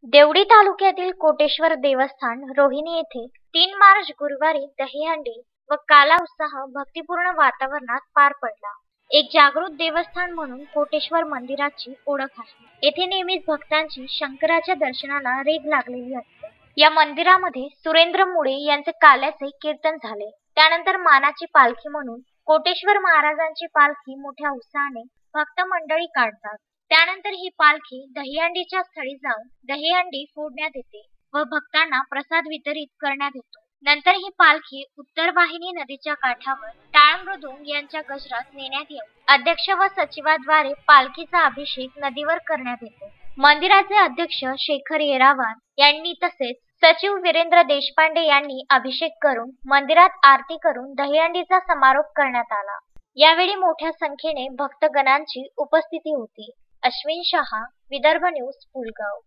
देवडी तालुक्यातील कोटेश्वर देवस्थान रोहिणी येथे 3 मार्च गुरुवारी दहीहंडी व काला उत्साह भक्तिपूर्ण वातावरणात पार पडला। एक जागृत देवस्थान म्हणून कोटेश्वर मंदिराची ओळख आहे। येथे नेहमीच भक्तांची शंकराच्या दर्शनाला रेघ लागलेली असते। या मंदिरामध्ये सुरेंद्र मुळे यांचे काल्याचे कीर्तन झाले। त्यानंतर मानाची पालखी म्हणून कोटेश्वर महाराजांची पालखी मोठ्या उत्साहाने भक्त मंडळी काढतात। त्यानंतर ही पालखी दहीहंडीच्या स्थळी जाऊन दहीहंडी फोडण्यात येते व भक्तांना प्रसाद वितरित करण्यात येतो। नंतर ही पालखी उत्तर वाहिनी नदीच्या काठावर टाळ मृदुंग यांच्या गजरात नेण्यात येऊन अध्यक्ष व सचिवाद्वारे पालखीचा अभिषेक नदीवर करण्यात येतो। मंदिराचे अध्यक्ष शेखर येरावार यांनी तसेच सचिव वीरेंद्र देशपांडे यांनी अभिषेक करून मंदिरात आरती करून दहीहंडीचा समारोप करण्यात आला। यावेळी मोठ्या संख्येने भक्तगणांची उपस्थिती होती। अश्विन शहा, विदर्भ न्यूज, पुलगाव।